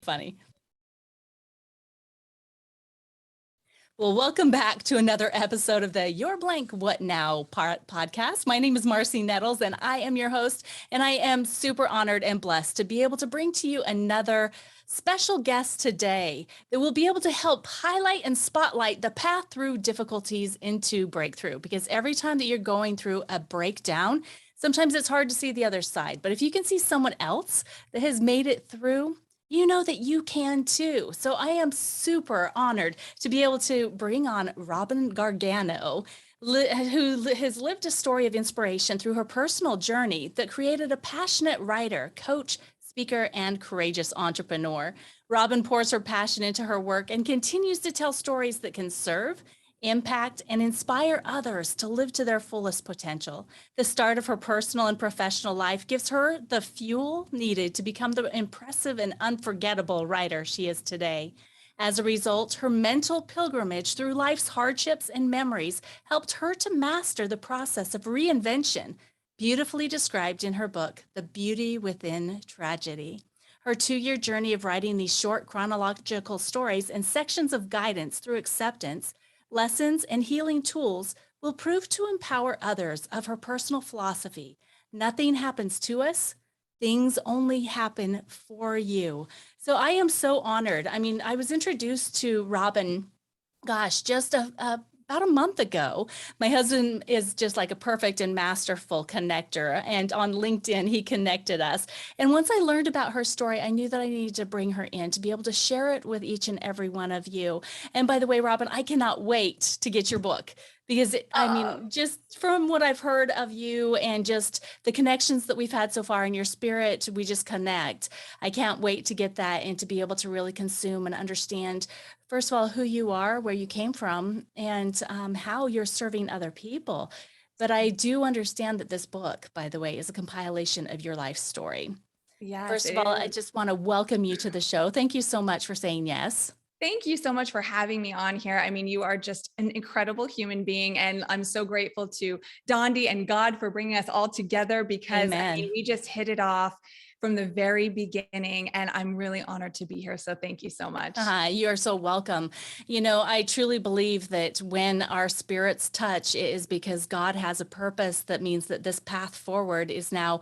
funny. Well, welcome back to another episode of the Your Blank What Now podcast. My name is Marcy Nettles, and I am your host, and I am super honored and blessed to be able to bring to you another special guest today that will be able to help highlight and spotlight the path through difficulties into breakthrough. Because every time that you're going through a breakdown, sometimes it's hard to see the other side. But if you can see someone else that has made it through, you know that you can too. So I am super honored to be able to bring on Robin Gargano, who has lived a story of inspiration through her personal journey that created a passionate writer, coach, speaker, and courageous entrepreneur. Robin pours her passion into her work and continues to tell stories that can serve, impact, and inspire others to live to their fullest potential. The start of her personal and professional life gives her the fuel needed to become the impressive and unforgettable writer she is today. As a result, her mental pilgrimage through life's hardships and memories helped her to master the process of reinvention, beautifully described in her book, The Beauty Within Tragedy. Her 2-year journey of writing these short chronological stories and sections of guidance through acceptance, lessons, and healing tools will prove to empower others of her personal philosophy. Nothing happens to us. Things only happen for you. So I am so honored. I mean, I was introduced to Robin, gosh, just about a month ago. My husband is just like a perfect and masterful connector. And on LinkedIn, he connected us. And once I learned about her story, I knew that I needed to bring her in to be able to share it with each and every one of you. And by the way, Robin, I cannot wait to get your book because I mean, just from what I've heard of you and just the connections that we've had so far in your spirit, we just connect. I can't wait to get that and to be able to really consume and understand, first of all, who you are, where you came from, and how you're serving other people. But I do understand that this book, by the way, is a compilation of your life story. Yes, First of it all, I is. just want to welcome you to the show. Thank you so much for saying yes. Thank you so much for having me on here. I mean, you are just an incredible human being, and I'm so grateful to Dondi and God for bringing us all together because I mean, Amen. we just hit it off from the very beginning, and I'm really honored to be here. So thank you so much. You are so welcome. You know, I truly believe that when our spirits touch, it is because God has a purpose that means that this path forward is now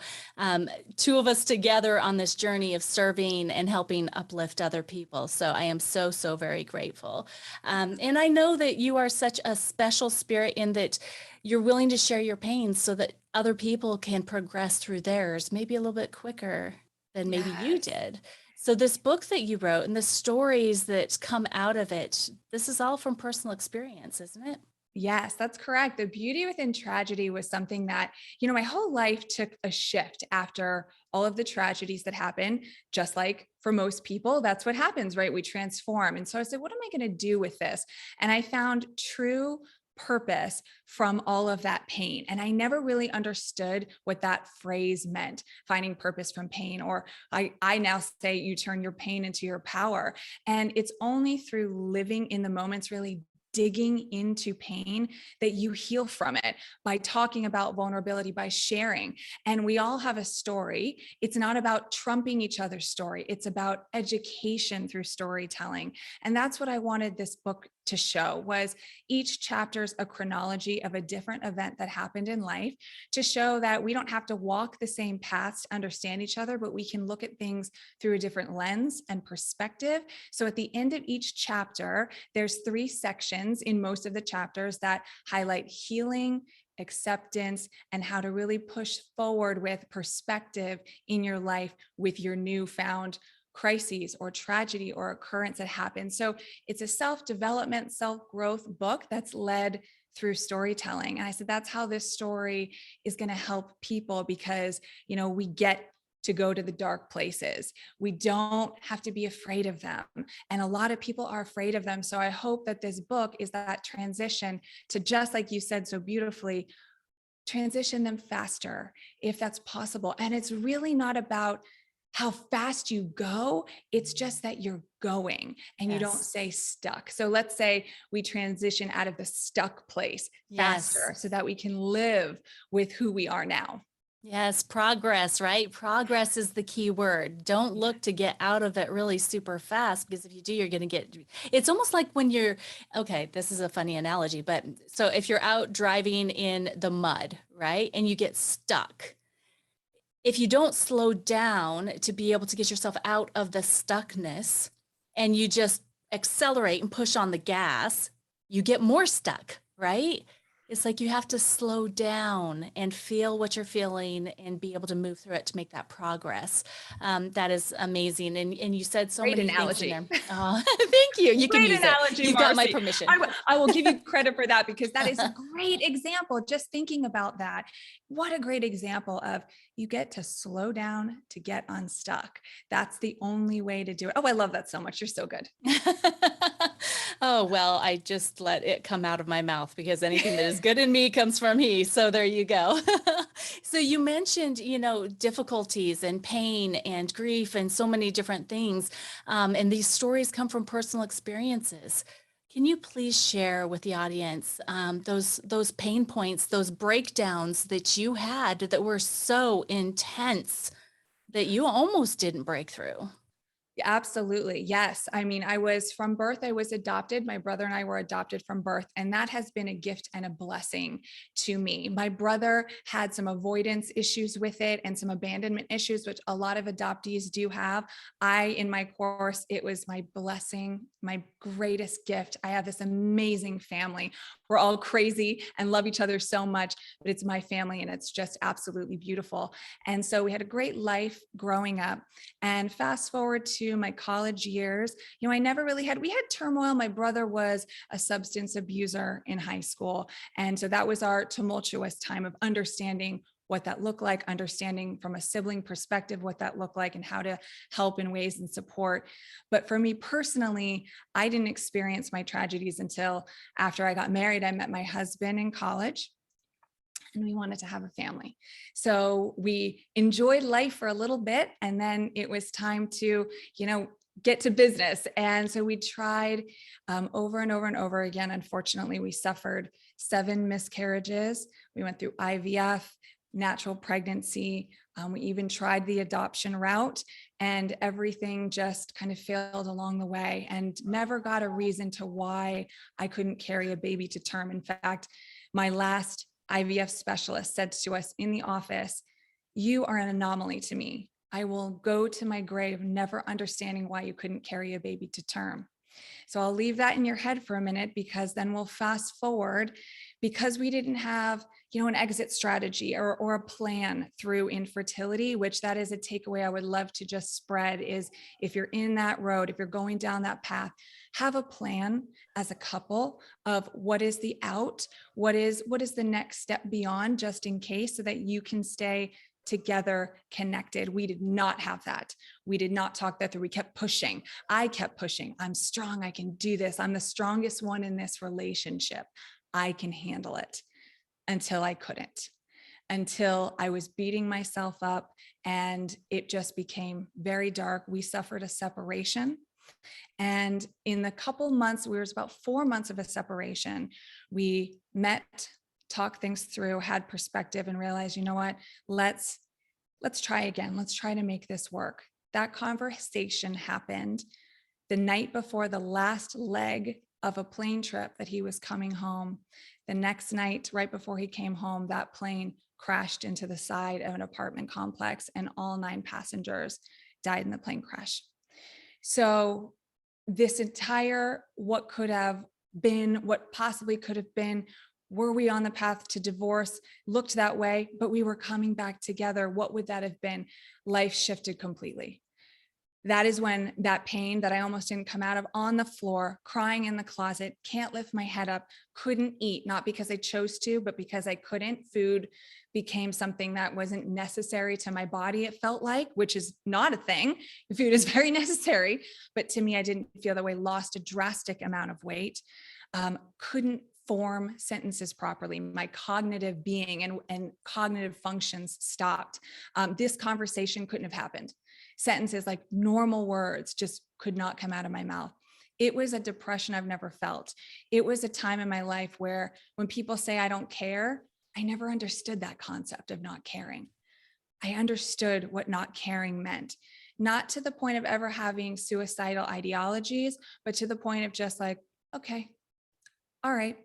two of us together on this journey of serving and helping uplift other people. So I am so, so very grateful. And I know that you are such a special spirit in that you're willing to share your pains so that other people can progress through theirs, maybe a little bit quicker than maybe you Yes. did. So this book that you wrote and the stories that come out of it, this is all from personal experience, isn't it? Yes, that's correct. The beauty within tragedy was something that, my whole life took a shift after all of the tragedies that happened. Just like for most people, that's what happens, right? We transform. And so I said, what am I going to do with this? And I found true purpose from all of that pain. And I never really understood what that phrase meant, finding purpose from pain, or I now say you turn your pain into your power. And it's only through living in the moments, really digging into pain, that you heal from it by talking about vulnerability, by sharing. And we all have a story. It's not about trumping each other's story. It's about education through storytelling. And that's what I wanted this book to show, was each chapter's a chronology of a different event that happened in life, to show that we don't have to walk the same paths to understand each other, but we can look at things through a different lens and perspective. So at the end of each chapter, there's 3 sections in most of the chapters that highlight healing, acceptance, and how to really push forward with perspective in your life with your newfound crises or tragedy or occurrence that happened. So it's a self-development, self-growth book that's led through storytelling. And I said, that's how this story is going to help people, because, we get to go to the dark places. We don't have to be afraid of them. And a lot of people are afraid of them. So I hope that this book is that transition to, just like you said so beautifully, transition them faster if that's possible. And it's really not about how fast you go. It's just that you're going and you don't Yes. stay stuck. So let's say we transition out of the stuck place faster Yes. so that we can live with who we are now. Yes, progress, right? Progress is the key word. Don't Yeah. look to get out of it really super fast because if you do, you're going to get, it's almost like when you're, okay, this is a funny analogy, but so if you're out driving in the mud, right? And you get stuck, if you don't slow down to be able to get yourself out of the stuckness and you just accelerate and push on the gas, you get more stuck, right? It's like you have to slow down and feel what you're feeling and be able to move through it to make that progress. That is amazing. And you said so Great many things in there. analogy. Oh, thank you. You can Great use it. analogy, You've got my Marcy. permission. I will give you credit for that because that is a great example. Just thinking about that, what a great example of you get to slow down to get unstuck. That's the only way to do it. Oh, I love that so much. You're so good. Oh, well, I just let it come out of my mouth because anything that is good in me comes from he. So there you go. So you mentioned, difficulties and pain and grief and so many different things. And these stories come from personal experiences. Can you please share with the audience those pain points, those breakdowns that you had that were so intense that you almost didn't break through? Absolutely. Yes. I mean, I was from birth, I was adopted. My brother and I were adopted from birth, and that has been a gift and a blessing to me. My brother had some avoidance issues with it and some abandonment issues, which a lot of adoptees do have. In my course, it was my blessing, my greatest gift. I have this amazing family. We're all crazy and love each other so much, but it's my family and it's just absolutely beautiful. And so we had a great life growing up. And fast forward to my college years, I never really we had turmoil. My brother was a substance abuser in high school. And so that was our tumultuous time of understanding what that looked like, understanding from a sibling perspective what that looked like and how to help in ways and support. But for me personally, I didn't experience my tragedies until after I got married. I met my husband in college and we wanted to have a family. So we enjoyed life for a little bit and then it was time to, get to business. And so we tried over and over and over again. Unfortunately, we suffered 7 miscarriages. We went through IVF, natural pregnancy. We even tried the adoption route and everything just kind of failed along the way and never got a reason to why I couldn't carry a baby to term. In fact, my last IVF specialist said to us in the office, "You are an anomaly to me. I will go to my grave never understanding why you couldn't carry a baby to term." So I'll leave that in your head for a minute because then we'll fast forward because we didn't have, an exit strategy or a plan through infertility, which that is a takeaway I would love to just spread is if you're in that road, if you're going down that path, have a plan as a couple of what is the out, what is the next step beyond just in case so that you can stay together connected. We did not have that. We did not talk that through. We kept pushing. I kept pushing. I'm strong. I can do this. I'm the strongest one in this relationship. I can handle it until I couldn't, until I was beating myself up and it just became very dark. We suffered a separation. And in the couple months, we was about 4 months of a separation, we met, talked things through, had perspective and realized, you know what, let's try again. Let's try to make this work. That conversation happened the night before the last leg of a plane trip that he was coming home. The next night, right before he came home, that plane crashed into the side of an apartment complex and all 9 passengers died in the plane crash. So this entire what could have been, what possibly could have been, were we on the path to divorce, looked that way, but we were coming back together. What would that have been? Life shifted completely. That is when that pain that I almost didn't come out of, on the floor, crying in the closet, can't lift my head up, couldn't eat, not because I chose to, but because I couldn't. Food became something that wasn't necessary to my body, it felt like, which is not a thing. Food is very necessary, but to me, I didn't feel that way, lost a drastic amount of weight, couldn't form sentences properly. My cognitive being and cognitive functions stopped. This conversation couldn't have happened. Sentences like normal words just could not come out of my mouth. It was a depression I've never felt. It was a time in my life where when people say I don't care, I never understood that concept of not caring. I understood what not caring meant, not to the point of ever having suicidal ideologies, but to the point of just like, okay, all right,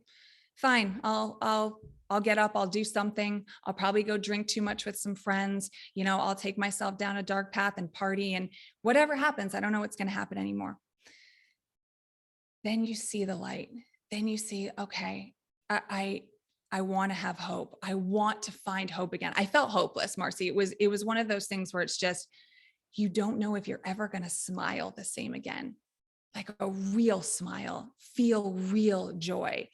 fine. I'll get up, I'll do something. I'll probably go drink too much with some friends. I'll take myself down a dark path and party, and whatever happens, I don't know what's going to happen anymore. Then you see the light. Then you see, okay, I want to have hope. I want to find hope again. I felt hopeless, Marcy. It was one of those things where it's just, you don't know if you're ever going to smile the same again, like a real smile, feel real joy.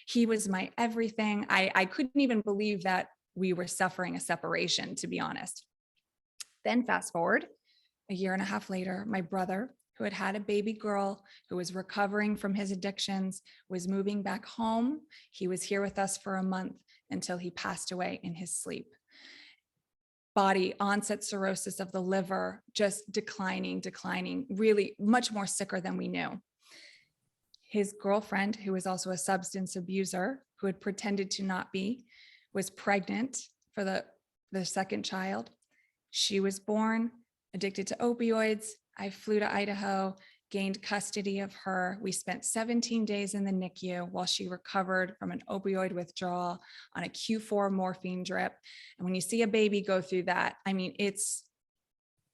He was my everything. I couldn't even believe that we were suffering a separation, to be honest. Then fast forward a year and a half later, my brother, who had had a baby girl, who was recovering from his addictions, was moving back home. He was here with us for a month until he passed away in his sleep. Body onset cirrhosis of the liver, just declining, really much more sicker than we knew. His girlfriend, who was also a substance abuser, who had pretended to not be, was pregnant for the second child. She was born addicted to opioids. I flew to Idaho, gained custody of her. We spent 17 days in the NICU while she recovered from an opioid withdrawal on a Q4 morphine drip. And when you see a baby go through that, I mean,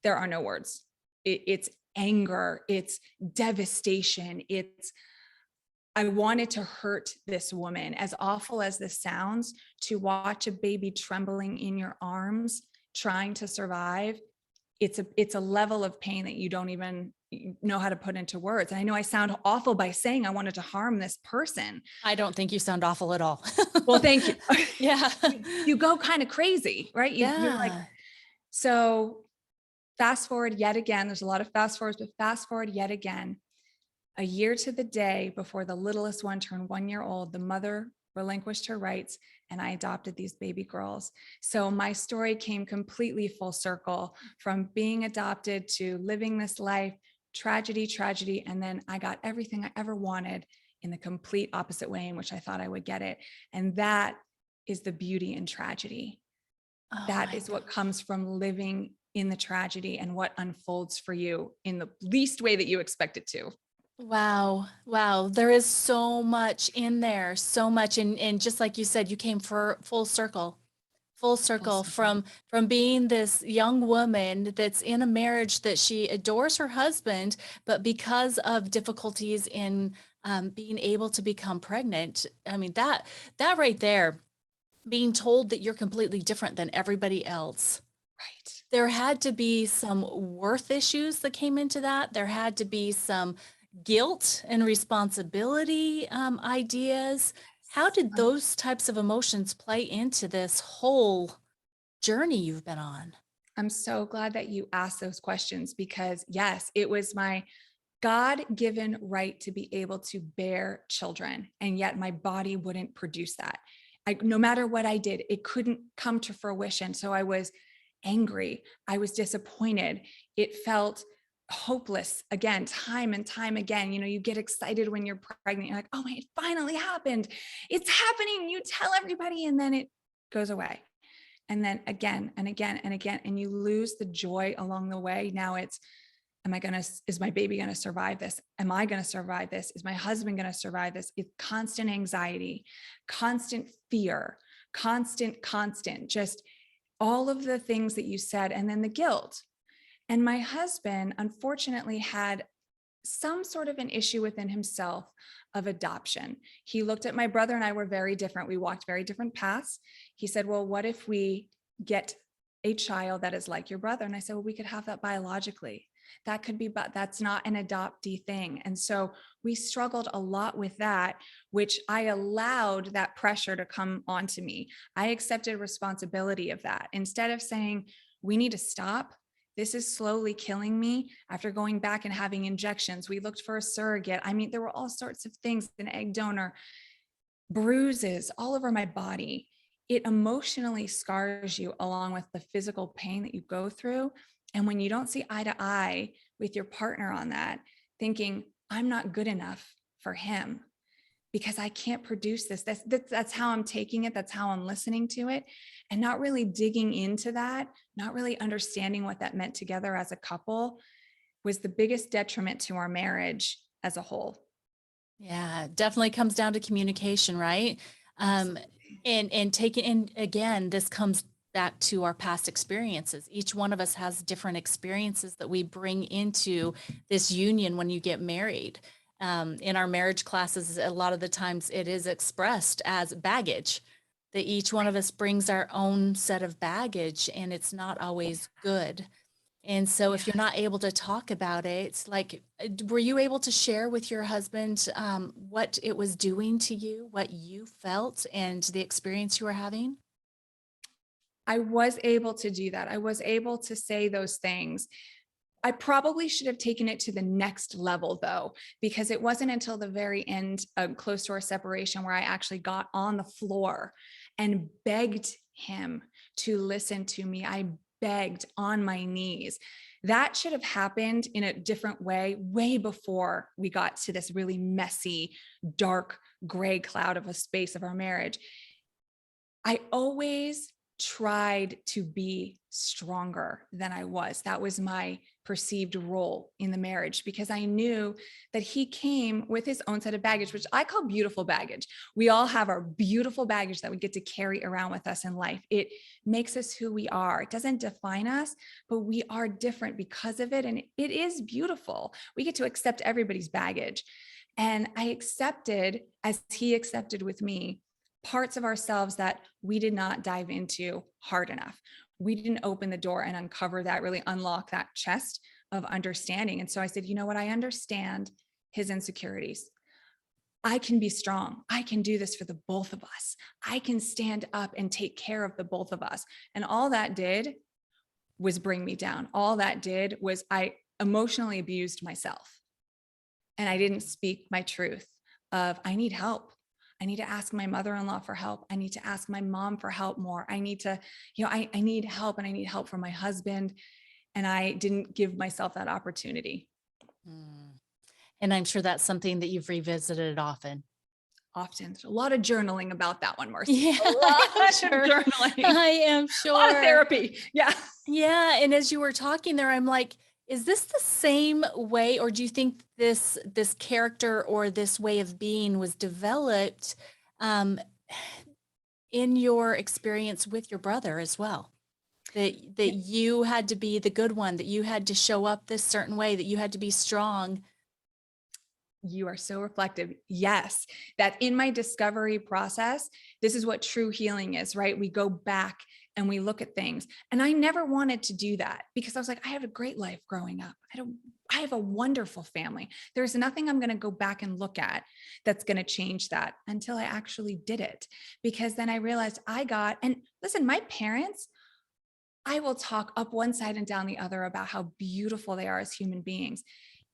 there are no words. It's anger, it's devastation, I wanted to hurt this woman. As awful as this sounds, to watch a baby trembling in your arms, trying to survive, it's a level of pain that you don't even know how to put into words. And I know I sound awful by saying I wanted to harm this person. I don't think you sound awful at all. Well, thank you. Yeah. You go kind of crazy, right? You're like, Yeah. so fast forward yet again. There's a lot of fast forwards, but fast forward yet again. A year to the day before the littlest one turned 1 year old, the mother relinquished her rights and I adopted these baby girls. So my story came completely full circle from being adopted to living this life, tragedy. And then I got everything I ever wanted in the complete opposite way in which I thought I would get it. And that is the beauty in tragedy. Oh That my is what God. comes from living in the tragedy and what unfolds for you in the least way that you expect it to. Wow. Wow. There is so much in there, so much. And just like you said, you came for full Full circle circle. from being this young woman that's in a marriage that she adores her husband, but because of difficulties in being able to become pregnant, I mean that right there, being told that you're completely different than everybody else. Right. There had to be some worth issues that came into that. There had to be some guilt and responsibility ideas. How did those types of emotions play into this whole journey you've been on? I'm so glad that you asked those questions because, yes, it was my God given right to be able to bear children. And yet my body wouldn't produce that. No matter what I did, it couldn't come to fruition. So I was angry. I was disappointed. It felt hopeless again, time and time again. You get excited when you're pregnant. You're like, oh, it finally happened. It's happening. You tell everybody, and then it goes away. And then again and again and again, and you lose the joy along the way. Now it's, is my baby going to survive this? Am I going to survive this? Is my husband going to survive this? It's constant anxiety, constant fear, constant, just all of the things that you said. And then the guilt. And my husband, unfortunately, had some sort of an issue within himself of adoption. He looked at my brother and I were very different. We walked very different paths. He said, well, what if we get a child that is like your brother? And I said, well, we could have that biologically. That could be, but that's not an adoptee thing. And so we struggled a lot with that, which I allowed that pressure to come onto me. I accepted responsibility of that. Instead of saying, we need to stop, this is slowly killing me. After going back and having injections, we looked for a surrogate. I mean, there were all sorts of things, an egg donor, bruises all over my body. It emotionally scars you along with the physical pain that you go through. And when you don't see eye to eye with your partner on that, thinking, I'm not good enough for him, because I can't produce this. That's how I'm taking it. That's how I'm listening to it, and not really digging into that, not really understanding what that meant together as a couple was the biggest detriment to our marriage as a whole. Yeah, definitely comes down to communication, right? Um, Absolutely. and taking in again, this comes back to our past experiences. Each one of us has different experiences that we bring into this union when you get married. In our marriage classes, a lot of the times it is expressed as baggage, that each one of us brings our own set of baggage, and it's not always good. And so if you're Yes. not able to talk about it, it's like, were you able to share with your husband what it was doing to you, what you felt, and the experience you were having? I was able to do that. I was able to say those things. I probably should have taken it to the next level though, because it wasn't until the very end, close to our separation, where I actually got on the floor and begged him to listen to me. I begged on my knees. That should have happened in a different way, way before we got to this really messy, dark, gray cloud of a space of our marriage. I always tried to be stronger than I was. That was my perceived role in the marriage, because I knew that he came with his own set of baggage, which I call beautiful baggage. We all have our beautiful baggage that we get to carry around with us in life. It makes us who we are. It doesn't define us, but we are different because of it. And it is beautiful. We get to accept everybody's baggage. And I accepted, as he accepted with me, parts of ourselves that we did not dive into hard enough. We didn't open the door and uncover that, really unlock that chest of understanding. And so I said, you know what? I understand his insecurities. I can be strong. I can do this for the both of us. I can stand up and take care of the both of us. And all that did was bring me down. All that did was I emotionally abused myself. And I didn't speak my truth of, I need help. I need to ask my mother-in-law for help. I need to ask my mom for help more. I need to, I need help, and I need help from my husband. And I didn't give myself that opportunity. Mm. And I'm sure that's something that you've revisited often. Often. So a lot of journaling about that one, Marcy. Yeah, A I'm lot of sure. journaling, I am a lot of sure. therapy. Yeah. Yeah, and as you were talking there, I'm like, is this the same way, or do you think this character or this way of being was developed um, in your experience with your brother as well? That you had to be the good one, that you had to show up this certain way, that you had to be strong. You are so reflective. Yes, that in my discovery process, this is what true healing is, right? We go back and we look at things. And I never wanted to do that, because I was like, I had a great life growing up. I have a wonderful family. There's nothing I'm going to go back and look at that's going to change that, until I actually did it. Because then I realized and listen, my parents, I will talk up one side and down the other about how beautiful they are as human beings.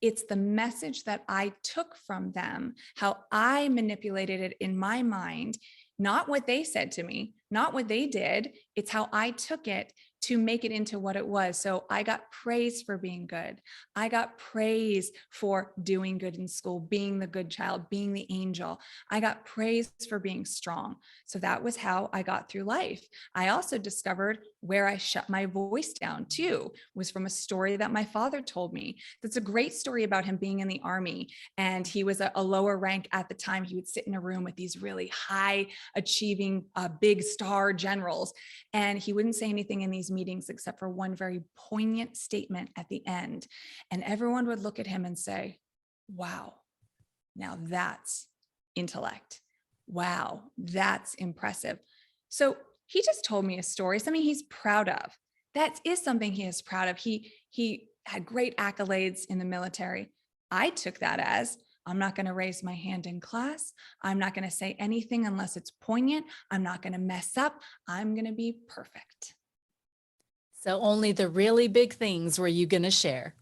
It's the message that I took from them, how I manipulated it in my mind, not what they said to me, not what they did. It's how I took it to make it into what it was. So I got praise for being good. I got praise for doing good in school, being the good child, being the angel. I got praise for being strong. So that was how I got through life. I also discovered where I shut my voice down too, was from a story that my father told me. That's a great story about him being in the army. And he was a lower rank at the time. He would sit in a room with these really high achieving big star generals. And he wouldn't say anything in these meetings except for one very poignant statement at the end. And everyone would look at him and say, wow, now that's intellect. Wow, that's impressive. So he just told me a story, something he's proud of. That is something he is proud of. He had great accolades in the military. I took that as, I'm not going to raise my hand in class. I'm not going to say anything unless it's poignant. I'm not going to mess up. I'm going to be perfect. So only the really big things were you going to share.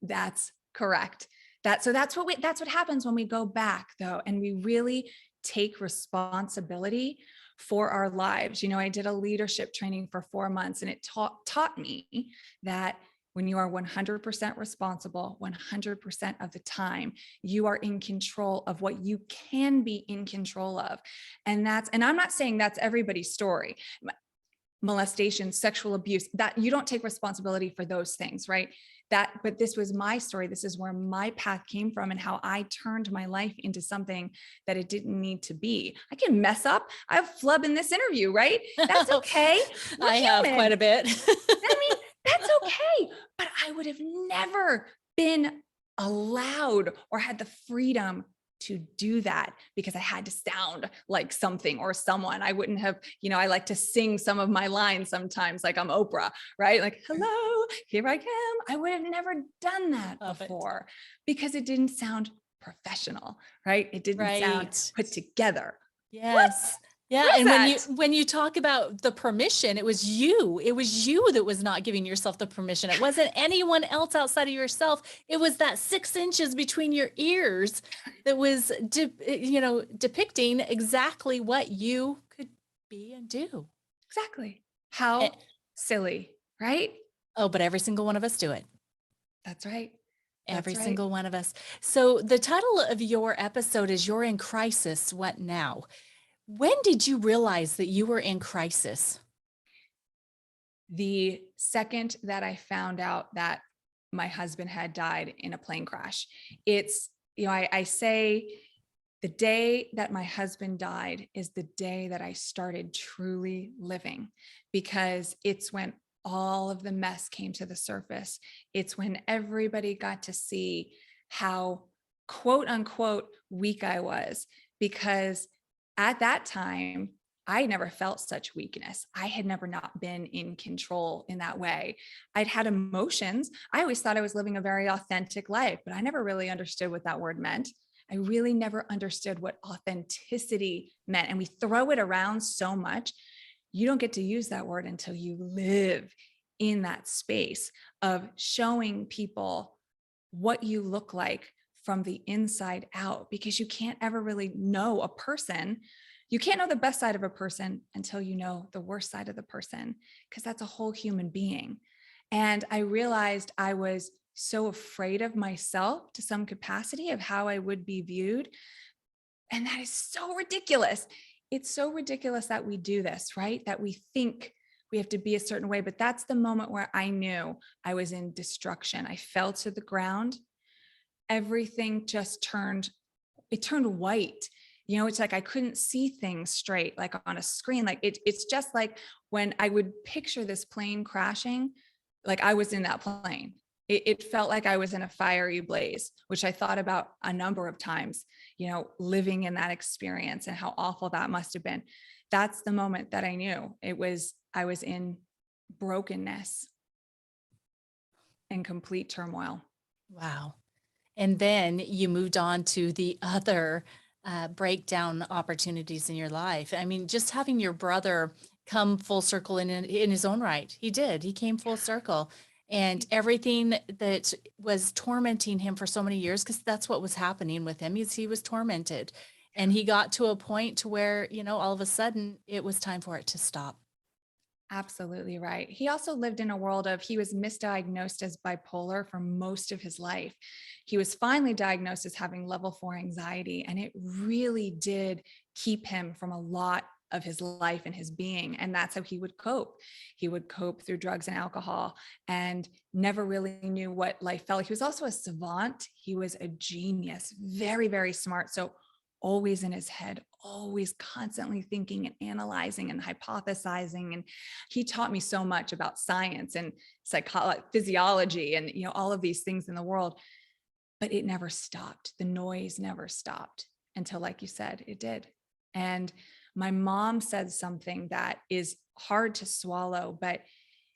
That's correct. That's what happens when we go back though, and we really take responsibility for our lives. I did a leadership training for 4 months, and it taught me that when you are 100% responsible 100% of the time, you are in control of what you can be in control of. And I'm not saying that's everybody's story. Molestation, sexual abuse, that you don't take responsibility for those things, right? But this was my story. This is where my path came from and how I turned my life into something that it didn't need to be. I can mess up. I've flub in this interview, right? That's okay. We're I have quite human. a bit. I mean, that's okay. But I would have never been allowed or had the freedom to do that because I had to sound like something or someone. I wouldn't have, I like to sing some of my lines sometimes, like I'm Oprah, right? Like, hello, here I am. I would have never done that Love it. before because it didn't sound professional, right? It didn't sound Right. put together. What? Yes. Yeah. What is And that? when you talk about the permission, it was you. It was you that was not giving yourself the permission. It wasn't anyone else outside of yourself. It was that 6 inches between your ears that was depicting exactly what you could be and do. Exactly. Eh, How silly, right? oh, but every single one of us do it. That's right. That's Every right. single one of us. So the title of your episode is You're in Crisis. What now? When did you realize that you were in crisis? The second that I found out that my husband had died in a plane crash, it's, I say the day that my husband died is the day that I started truly living because it's when all of the mess came to the surface. It's when everybody got to see how quote unquote weak I was because at that time, I never felt such weakness. I had never not been in control in that way. I'd had emotions. I always thought I was living a very authentic life, but I never really understood what that word meant. I really never understood what authenticity meant. And we throw it around so much. You don't get to use that word until you live in that space of showing people what you look like from the inside out, because you can't ever really know a person. You can't know the best side of a person until you know the worst side of the person, because that's a whole human being. And I realized I was so afraid of myself to some capacity of how I would be viewed. And that is so ridiculous. It's so ridiculous that we do this, right? That we think we have to be a certain way. But that's the moment where I knew I was in destruction. I fell to the ground. Everything just turned white. It's like I couldn't see things straight, like on a screen. Like it's just like when I would picture this plane crashing, like I was in that plane. It felt like I was in a fiery blaze, which I thought about a number of times, living in that experience and how awful that must have been. That's the moment that I knew I was in brokenness and complete turmoil. Wow. And then you moved on to the other breakdown opportunities in your life. I mean, just having your brother come full circle in his own right. He did. He came full circle. And everything that was tormenting him for so many years, because that's what was happening with him, is he was tormented. And he got to a point to where, all of a sudden it was time for it to stop. Absolutely right. He also lived in a world he was misdiagnosed as bipolar for most of his life. He was finally diagnosed as having level 4 anxiety, and it really did keep him from a lot of his life and his being. And that's how he would cope. He would cope through drugs and alcohol and never really knew what life felt like. He was also a savant. He was a genius, very, very smart. So always in his head, always constantly thinking and analyzing and hypothesizing. And he taught me so much about science and psychology, physiology, and all of these things in the world. But it never stopped. The noise never stopped until, like you said, it did. And my mom said something that is hard to swallow, but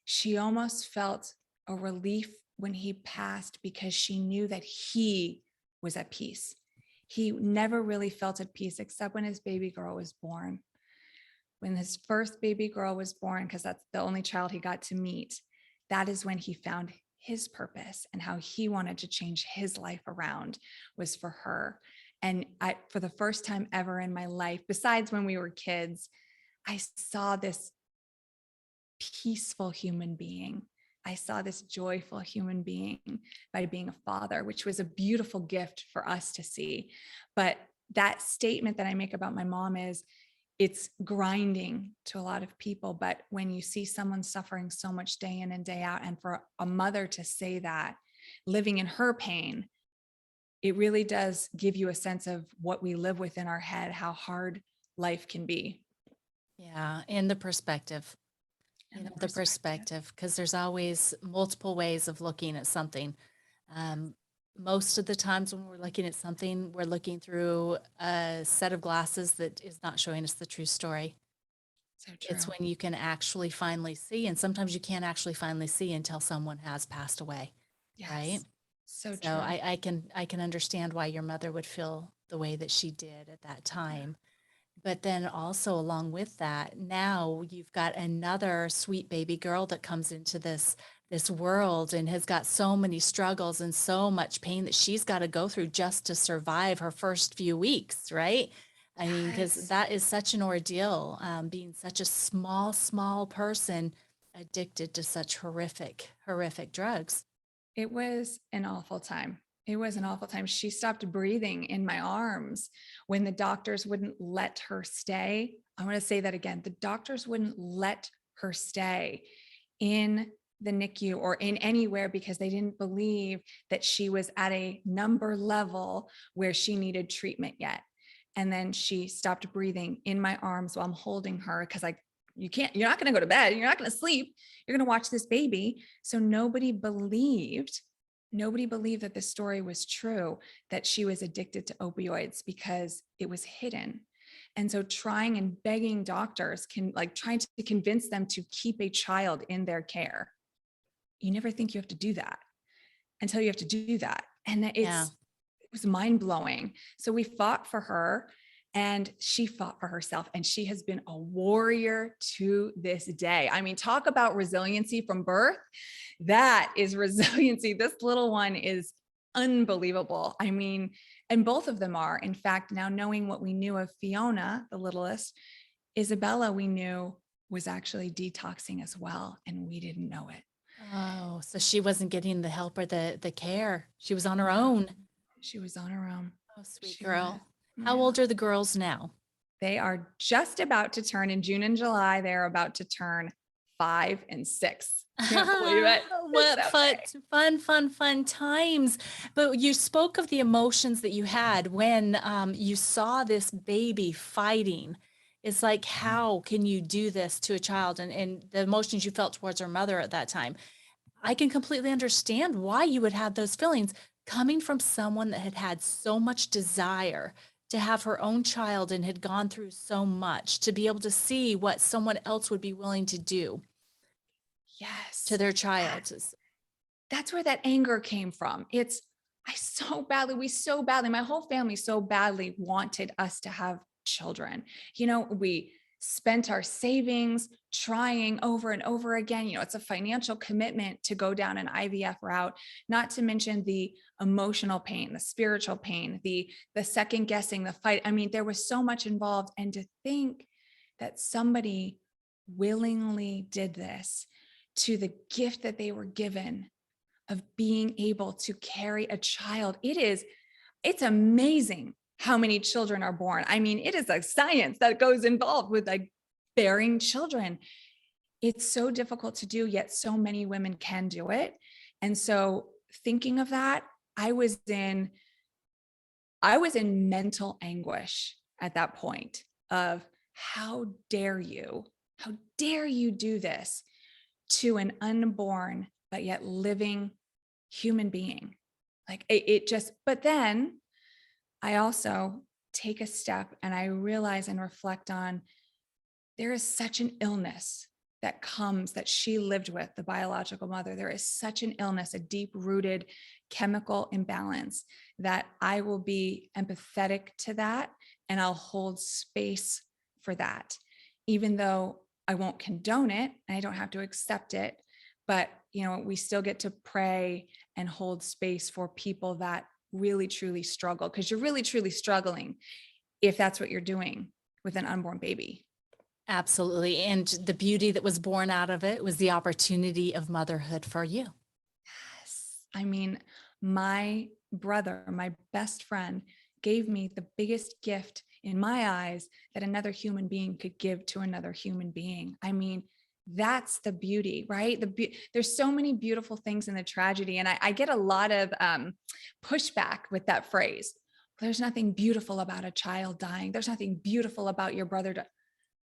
she almost felt a relief when he passed because she knew that he was at peace. He never really felt at peace except when his baby girl was born. When his first baby girl was born, because that's the only child he got to meet, that is when he found his purpose and how he wanted to change his life around was for her. And for the first time ever in my life, besides when we were kids, I saw this peaceful human being I saw this joyful human being by being a father, which was a beautiful gift for us to see. But that statement that I make about my mom is, it's grinding to a lot of people. But when you see someone suffering so much day in and day out, and for a mother to say that, living in her pain, it really does give you a sense of what we live with in our head, how hard life can be. Yeah, and the perspective, And the the perspective. perspective, because there's always multiple ways of looking at something. Um, Most of the times when we're looking at something, we're looking through a set of glasses that is not showing us the true story. So It's true. when you can actually finally see, and sometimes you can't actually finally see until someone has passed away, right? Yes. So So true. I can understand why your mother would feel the way that she did at that time. But then also along with that, now you've got another sweet baby girl that comes into this world and has got so many struggles and so much pain that she's got to go through just to survive her first few weeks, right? I mean, because Yes. that is such an ordeal, being such a small person addicted to such horrific drugs. It was an awful time. It was an awful time. She stopped breathing in my arms when the doctors wouldn't let her stay. I want to say that again. The doctors wouldn't let her stay in the NICU or in anywhere because they didn't believe that she was at a number level where she needed treatment yet. And then she stopped breathing in my arms while I'm holding her because you're not going to go to bed. You're not going to sleep. You're going to watch this baby. So nobody believed that the story was true, that she was addicted to opioids because it was hidden. And so trying and begging doctors trying to convince them to keep a child in their care. You never think you have to do that until you have to do that. And Yeah. it was mind blowing. So we fought for her and she fought for herself, and she has been a warrior to this day. I mean, talk about resiliency from birth. That is resiliency. This little one is unbelievable. I mean, and both of them are. In fact, now knowing what we knew of Fiona, the littlest, Isabella, we knew was actually detoxing as well, and we didn't know it. Oh, so she wasn't getting the help or the care. She was on her No, own. she was on her own. Oh, sweet She was. girl. How Yeah. old are the girls now? They are just about to turn in June and July. They're about to turn 5 and 6. Can't believe it. It's What so fun times. But you spoke of the emotions that you had when you saw this baby fighting. It's like, how can you do this to a child? And the emotions you felt towards her mother at that time. I can completely understand why you would have those feelings coming from someone that had had so much desire to have her own child and had gone through so much to be able to see what someone else would be willing to do to yes. their That, child. that's where that anger came from. We so badly, my whole family so badly wanted us to have children. We spent our savings trying over and over again. It's a financial commitment to go down an IVF route, not to mention the emotional pain, the spiritual pain, the second guessing, the fight. I mean, there was so much involved. And to think that somebody willingly did this to the gift that they were given of being able to carry a child. It's amazing how many children are born. I mean, it is a science that goes involved with bearing children. It's so difficult to do, yet so many women can do it. And so thinking of that, I was in I was in mental anguish at that point of how dare you? How dare you do this to an unborn but yet living human being? Like it just, but then I also take a step and I realize and reflect on, there is such an illness that comes that she lived with, the biological mother. There is such an illness, a deep rooted chemical imbalance, that I will be empathetic to that and I'll hold space for that, even though I won't condone it and I don't have to accept it. But, we still get to pray and hold space for people that really truly struggle, because you're really truly struggling if that's what you're doing with an unborn baby. Absolutely. And the beauty that was born out of it was the opportunity of motherhood for you. Yes. I mean, my brother, my best friend, gave me the biggest gift in my eyes that another human being could give to another human being. I mean, that's the beauty, right? There's so many beautiful things in the tragedy, and I get a lot of pushback with that phrase. There's nothing beautiful about a child dying. There's nothing beautiful about your brother dying.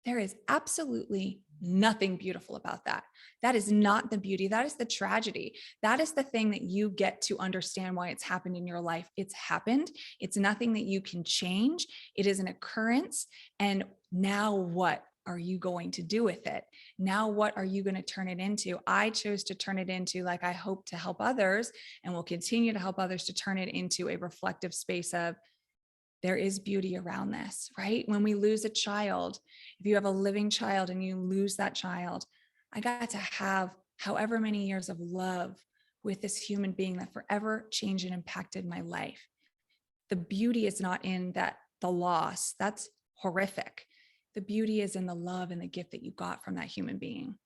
There is absolutely nothing beautiful about that. That is not the beauty. That is the tragedy. That is the thing that you get to understand why it's happened in your life. It's happened. It's nothing that you can change. It is an occurrence. And now what are you going to do with it? Now, what are you going to turn it into? I chose to turn it into, like, I hope to help others and will continue to help others, to turn it into a reflective space of, there is beauty around this, right? When we lose a child, if you have a living child and you lose that child, I got to have however many years of love with this human being that forever changed and impacted my life. The beauty is not in that, the loss, that's horrific. The beauty is in the love and the gift that you got from that human being.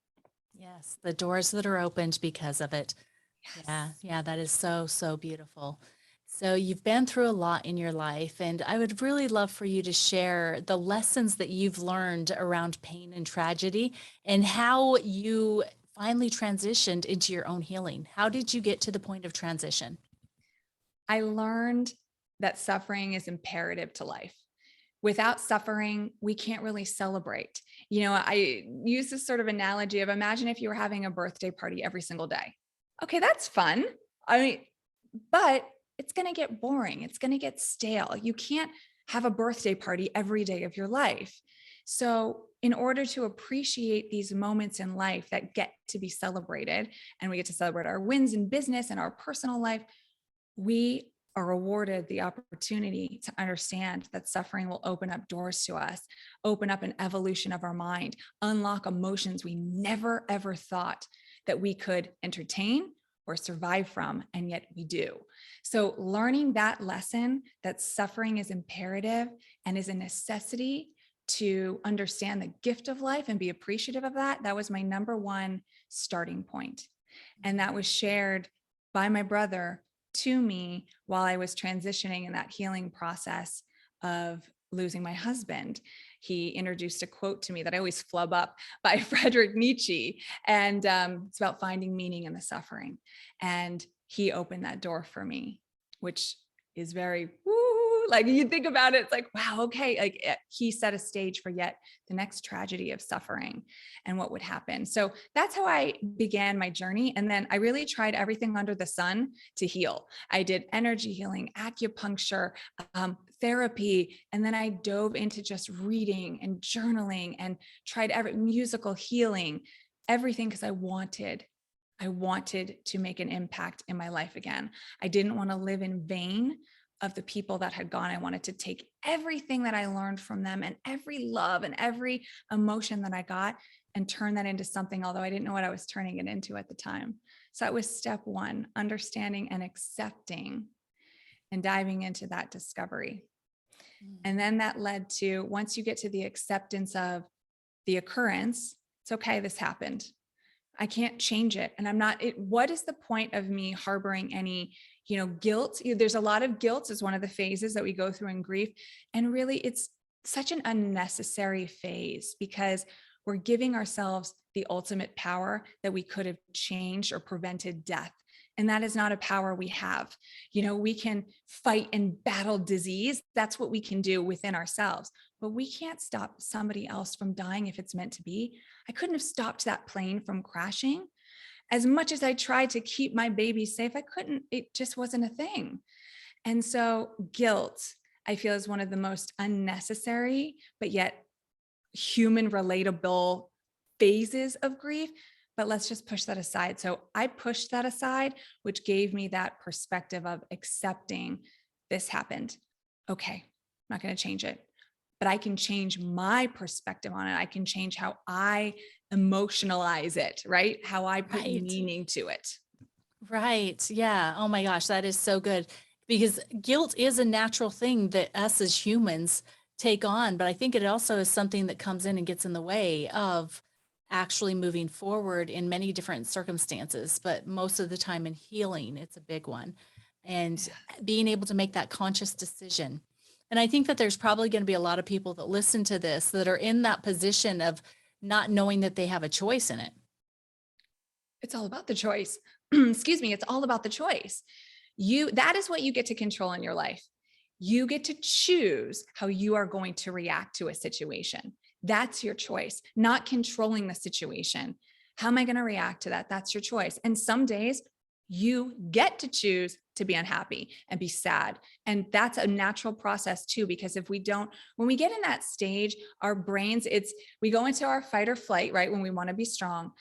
Yes, the doors that are opened because of it. Yeah, Yes. yeah, that is so, so beautiful. So you've been through a lot in your life, and I would really love for you to share the lessons that you've learned around pain and tragedy and how you finally transitioned into your own healing. How did you get to the point of transition? I learned that suffering is imperative to life. Without suffering, we can't really celebrate. You know, I use this sort of analogy of, imagine if you were having a birthday party every single day. Okay, that's fun. I mean, but it's going to get boring. It's going to get stale. You can't have a birthday party every day of your life. So, in order to appreciate these moments in life that get to be celebrated, and we get to celebrate our wins in business and our personal life, we are awarded the opportunity to understand that suffering will open up doors to us, open up an evolution of our mind, unlock emotions we never ever thought that we could entertain or survive from, and yet we do. So, learning that lesson, that suffering is imperative and is a necessity to understand the gift of life and be appreciative of that, that was my number one starting point. And that was shared by my brother to me while I was transitioning in that healing process of losing my husband. He introduced a quote to me that I always flub up, by Friedrich Nietzsche. And it's about finding meaning in the suffering. And he opened that door for me, which is very woo, like, you think about it, it's like, wow, okay. Like, he set a stage for yet the next tragedy of suffering and what would happen. So that's how I began my journey. And then I really tried everything under the sun to heal. I did energy healing, acupuncture, therapy, and then I dove into just reading and journaling and tried every musical healing, everything, because I wanted to make an impact in my life again. I didn't want to live in vain of the people that had gone. I wanted to take everything that I learned from them and every love and every emotion that I got and turn that into something, although I didn't know what I was turning it into at the time. So that was step one, understanding and accepting and diving into that discovery. And then that led to, once you get to the acceptance of the occurrence, it's okay, this happened. I can't change it. And I'm not, what is the point of me harboring any, guilt? There's a lot of guilt is one of the phases that we go through in grief. And really, it's such an unnecessary phase, because we're giving ourselves the ultimate power that we could have changed or prevented death. And that is not a power we have. We can fight and battle disease. That's what we can do within ourselves, but we can't stop somebody else from dying if it's meant to be. I couldn't have stopped that plane from crashing. As much as I tried to keep my baby safe, I couldn't, it just wasn't a thing. And so guilt, I feel, is one of the most unnecessary, but yet human relatable phases of grief. But let's just push that aside. So I pushed that aside, which gave me that perspective of accepting this happened. Okay, I'm not going to change it, but I can change my perspective on it. I can change how I emotionalize it, right? How I put Right. meaning to it. Right. Yeah. Oh my gosh, that is so good because guilt is a natural thing that us as humans take on, but I think it also is something that comes in and gets in the way of actually moving forward in many different circumstances, but most of the time in healing, it's a big one. And being able to make that conscious decision. And I think that there's probably going to be a lot of people that listen to this that are in that position of not knowing that they have a choice in it. It's all about the choice. Excuse me. It's all about the choice. That is what you get to control in your life. You get to choose how you are going to react to a situation. That's your choice, not controlling the situation. How am I going to react to that? That's your choice. And some days you get to choose to be unhappy and be sad. And that's a natural process too, because if we don't, when we get in that stage, our brains, we go into our fight or flight, right? When we want to be strong,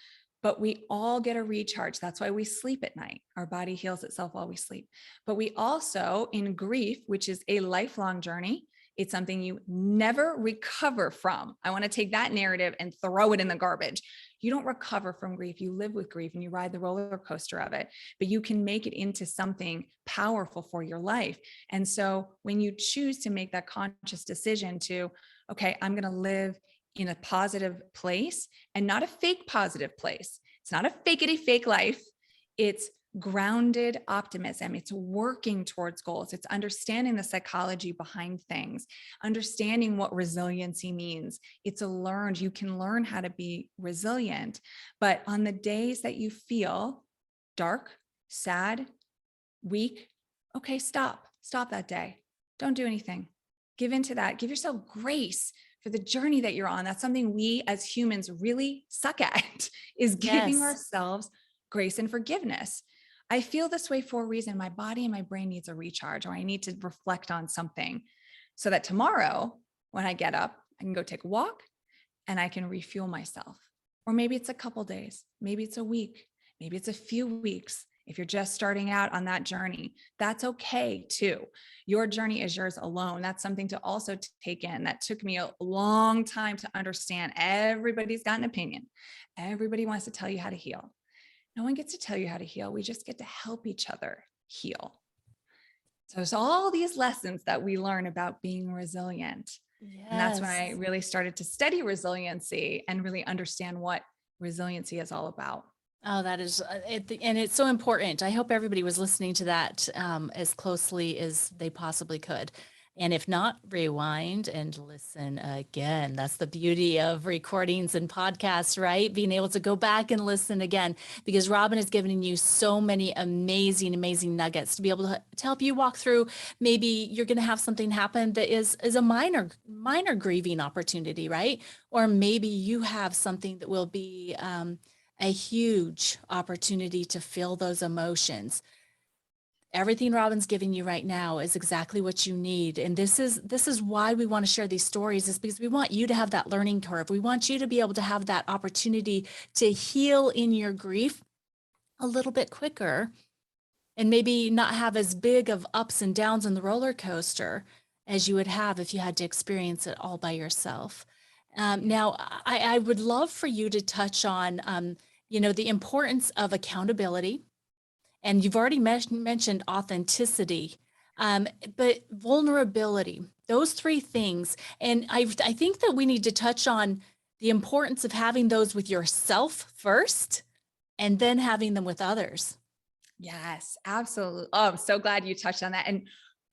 but we all get a recharge. That's why we sleep at night. Our body heals itself while we sleep. But we also, in grief, which is a lifelong journey, it's something you never recover from. I want to take that narrative and throw it in the garbage. You don't recover from grief. You live with grief and you ride the roller coaster of it, but you can make it into something powerful for your life. And so when you choose to make that conscious decision to, okay, I'm going to live in a positive place and not a fake positive place. It's not a fakety fake life. It's grounded optimism. It's working towards goals. It's understanding the psychology behind things, understanding what resiliency means. You can learn how to be resilient. But on the days that you feel dark, sad, weak, okay, stop that day. Don't do anything. Give into that. Give yourself grace for the journey that you're on. That's something we as humans really suck at, is giving Yes. ourselves grace and forgiveness. I feel this way for a reason. My body and my brain needs a recharge, or I need to reflect on something so that tomorrow when I get up, I can go take a walk and I can refuel myself. Or maybe it's a couple days, maybe it's a week, maybe it's a few weeks. If you're just starting out on that journey, that's okay too. Your journey is yours alone. That's something to also take in. That took me a long time to understand. Everybody's got an opinion. Everybody wants to tell you how to heal. No one gets to tell you how to heal. We just get to help each other heal. So there's all these lessons that we learn about being resilient. And that's when I Yes. really started to study resiliency and really understand what resiliency is all about. Oh, that is, and it's so important. I hope everybody was listening to that as closely as they possibly could. And if not, rewind and listen again. That's the beauty of recordings and podcasts, right? Being able to go back and listen again, because Robin has given you so many amazing, amazing nuggets to be able to help you walk through. Maybe you're going to have something happen that is a minor grieving opportunity, right? Or maybe you have something that will be a huge opportunity to feel those emotions. Everything Robin's giving you right now is exactly what you need. And this is why we want to share these stories, is because we want you to have that learning curve. We want you to be able to have that opportunity to heal in your grief a little bit quicker, and maybe not have as big of ups and downs in the roller coaster as you would have if you had to experience it all by yourself. Now, I would love for you to touch on, the importance of accountability. And you've already mentioned authenticity, but vulnerability, those three things. And I think that we need to touch on the importance of having those with yourself first and then having them with others. Yes, absolutely. Oh, I'm so glad you touched on that. And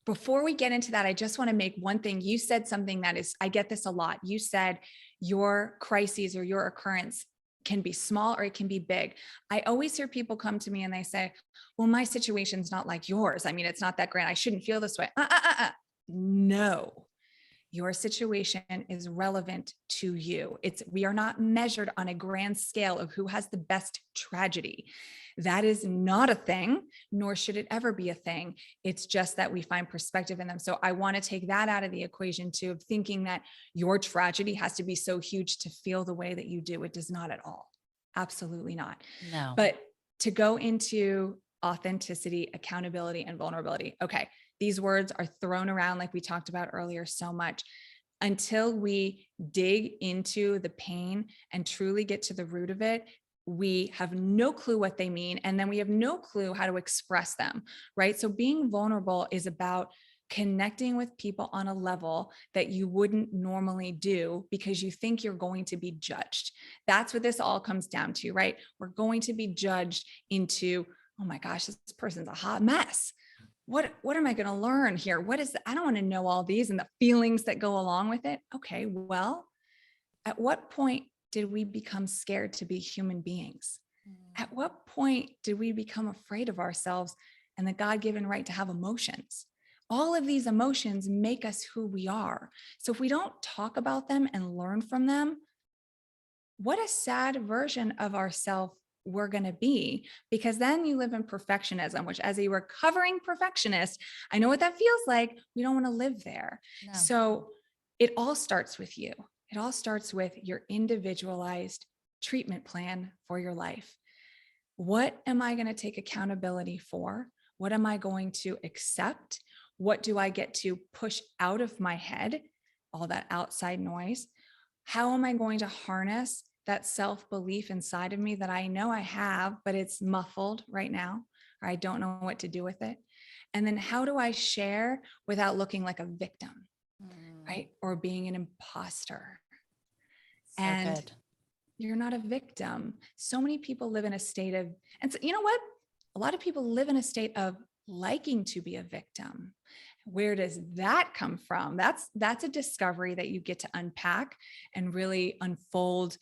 before we get into that, I just want to make one thing. You said something that is, I get this a lot. You said your crises or your occurrence can be small or it can be big. I always hear people come to me and they say, well, my situation's not like yours. I mean, it's not that grand. I shouldn't feel this way. No, your situation is relevant to you. We are not measured on a grand scale of who has the best tragedy. That is not a thing, nor should it ever be a thing. It's just that we find perspective in them. So I want to take that out of the equation too, of thinking that your tragedy has to be so huge to feel the way that you do. It does not at all. Absolutely not. No. But to go into authenticity, accountability, and vulnerability. Okay. These words are thrown around, like we talked about earlier, so much. Until we dig into the pain and truly get to the root of it, we have no clue what they mean. And then we have no clue how to express them, right? So being vulnerable is about connecting with people on a level that you wouldn't normally do because you think you're going to be judged. That's what this all comes down to, right? We're going to be judged into, oh my gosh, this person's a hot mess. What am I going to learn here? I don't want to know all these and the feelings that go along with it. Okay, well, at what point did we become scared to be human beings? At what point did we become afraid of ourselves and the God-given right to have emotions? All of these emotions make us who we are. So if we don't talk about them and learn from them, what a sad version of ourselves we're going to be, because then you live in perfectionism, which as a recovering perfectionist, I know what that feels like. We don't want to live there. No. So it all starts with you. It all starts with your individualized treatment plan for your life. What am I going to take accountability for? What am I going to accept? What do I get to push out of my head? All that outside noise. How am I going to harness that self-belief inside of me that I know I have, but it's muffled right now, or I don't know what to do with it? And then how do I share without looking like a victim, right? Or being an imposter? So And good. you're not a victim. So many people live in a state of, and so, you know what? A lot of people live in a state of liking to be a victim. Where does that come from? That's a discovery that you get to unpack and really unfold.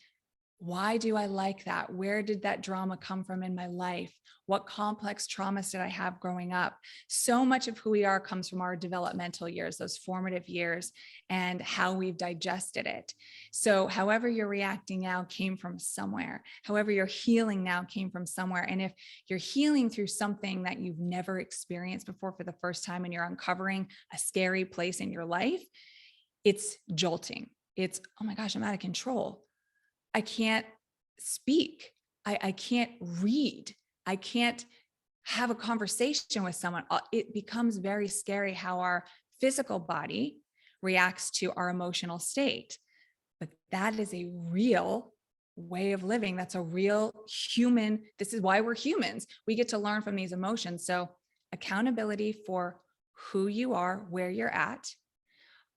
Why do I like that? Where did that drama come from in my life? What complex traumas did I have growing up? So much of who we are comes from our developmental years, those formative years, and how we've digested it. So however you're reacting now came from somewhere. However you're healing now came from somewhere. And if you're healing through something that you've never experienced before for the first time, and you're uncovering a scary place in your life, it's jolting. It's, oh my gosh, I'm out of control. I can't speak. I can't read. I can't have a conversation with someone. It becomes very scary how our physical body reacts to our emotional state. But that is a real way of living. That's a real human. This is why we're humans. We get to learn from these emotions. So accountability for who you are, where you're at,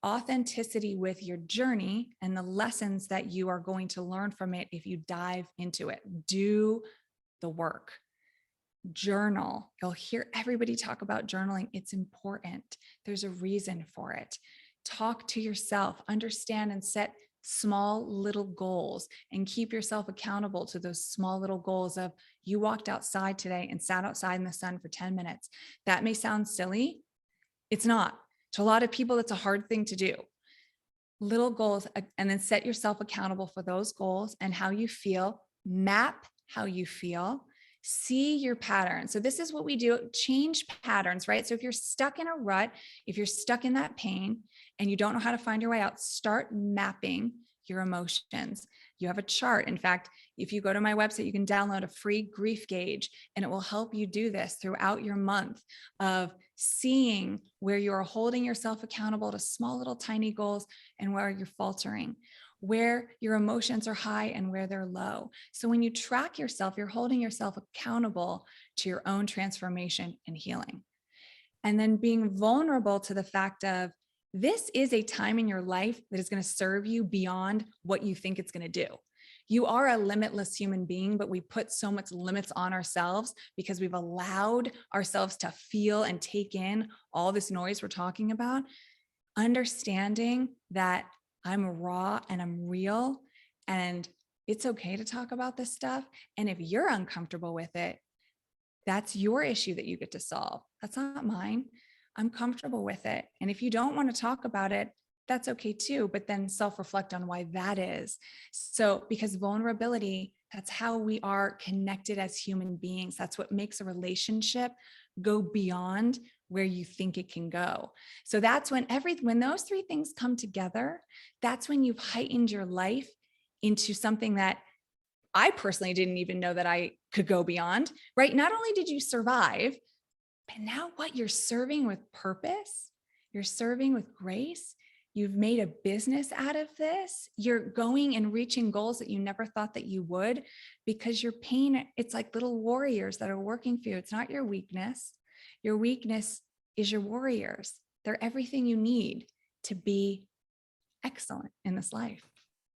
authenticity with your journey and the lessons that you are going to learn from it if you dive into it. Do the work. Journal. You'll hear everybody talk about journaling. It's important. There's a reason for it. Talk to yourself, understand and set small little goals, and keep yourself accountable to those small little goals of, you walked outside today and sat outside in the sun for 10 minutes. That may sound silly. It's not. To a lot of people, it's a hard thing to do. Little goals, and then set yourself accountable for those goals and how you feel. Map how you feel. See your pattern. So this is what we do, change patterns, right? So if you're stuck in a rut, if you're stuck in that pain and you don't know how to find your way out, start mapping your emotions. You have a chart. In fact, if you go to my website, you can download a free grief gauge, and it will help you do this throughout your month of seeing where you're holding yourself accountable to small little tiny goals and where you're faltering, where your emotions are high and where they're low. So when you track yourself, you're holding yourself accountable to your own transformation and healing. And then being vulnerable to the fact of, this is a time in your life that is going to serve you beyond what you think it's going to do. You are a limitless human being, but we put so much limits on ourselves because we've allowed ourselves to feel and take in all this noise we're talking about. Understanding that I'm raw and I'm real, and it's okay to talk about this stuff. And if you're uncomfortable with it, that's your issue that you get to solve. That's not mine. I'm comfortable with it. And if you don't want to talk about it, that's okay too, but then self-reflect on why that is. So, because vulnerability, that's how we are connected as human beings. That's what makes a relationship go beyond where you think it can go. So that's when those three things come together, that's when you've heightened your life into something that I personally didn't even know that I could go beyond, right? Not only did you survive, but now what, you're serving with purpose, you're serving with grace. You've made a business out of this. You're going and reaching goals that you never thought that you would, because your pain, it's like little warriors that are working for you. It's not your weakness. Your weakness is your warriors. They're everything you need to be excellent in this life.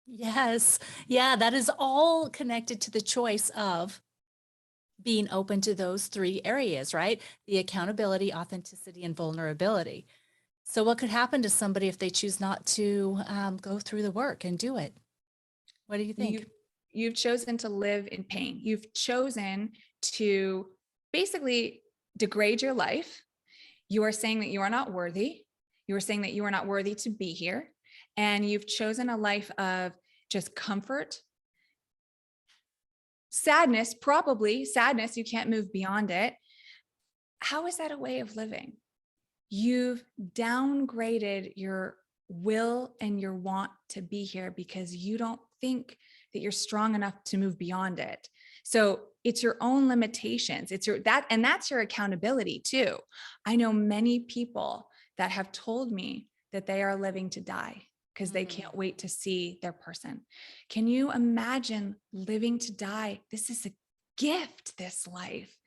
Yes. Yeah, that is all connected to the choice of being open to those three areas, right? The accountability, authenticity, and vulnerability. So, what could happen to somebody if they choose not to go through the work and do it? What do you think? You've you've chosen to live in pain. You've chosen to basically degrade your life. You are saying that you are not worthy. You are saying that you are not worthy to be here. And you've chosen a life of just comfort, sadness, probably sadness. You can't move beyond it. How is that a way of living? You've downgraded your will and your want to be here because you don't think that you're strong enough to move beyond it. So it's your own limitations. It's your that, and that's your accountability too. I know many people that have told me that they are living to die because they Mm. can't wait to see their person. Can you imagine living to die? This is a gift, this life.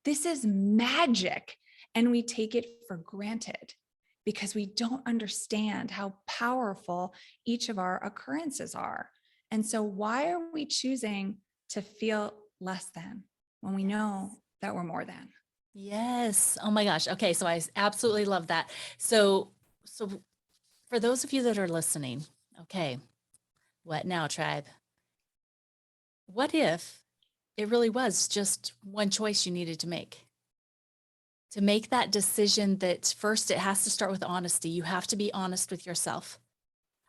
This is magic. And we take it for granted because we don't understand how powerful each of our occurrences are. And so, why are we choosing to feel less than when we know that we're more than? Yes. Oh my gosh. Okay, so I absolutely love that. So for those of you that are listening, okay, what now, tribe? What if it really was just one choice you needed to make? To make that decision that first it has to start with honesty. You have to be honest with yourself.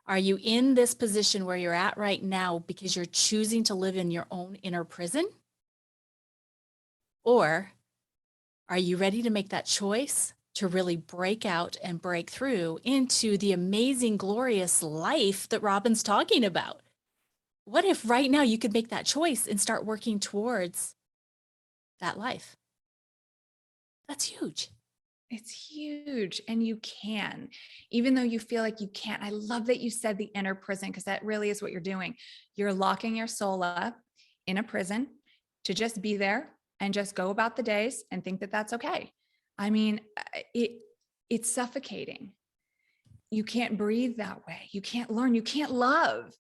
Are you in this position where you're at right now because you're choosing to live in your own inner prison? Or are you ready to make that choice to really break out and break through into the amazing, glorious life that Robin's talking about? What if right now you could make that choice and start working towards that life? That's huge. It's huge. And you can, even though you feel like you can't. I love that you said the inner prison because that really is what you're doing. You're locking your soul up in a prison to just be there and just go about the days and think that that's okay. I mean, it's suffocating. You can't breathe that way. You can't learn. You can't love,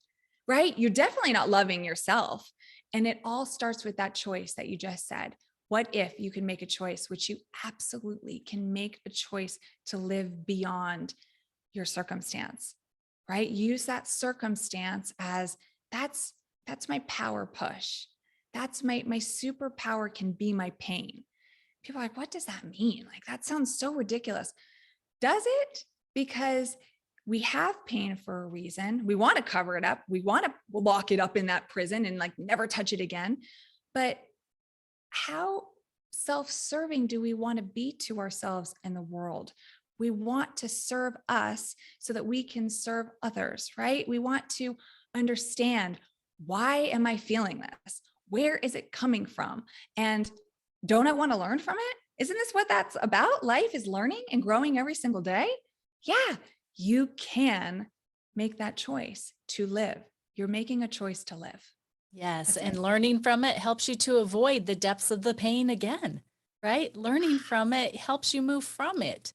right? You're definitely not loving yourself. And it all starts with that choice that you just said. What if you can make a choice, which you absolutely can make a choice to live beyond your circumstance, right? Use that circumstance as that's that's my power push. That's my superpower can be my pain. People are like, what does that mean? Like that sounds so ridiculous. Does it? Because we have pain for a reason. We want to cover it up. We want to lock it up in that prison and like never touch it again. But how self-serving do we want to be to ourselves and the world? We want to serve us so that we can serve others, right? We want to understand, why am I feeling this? Where is it coming from? And don't I want to learn from it? Isn't this what that's about? Life is learning and growing every single day. Yeah, you can make that choice to live. You're making a choice to live. Yes, That's and it. learning from it helps you to avoid the depths of the pain again, right? Learning from it helps you move from it.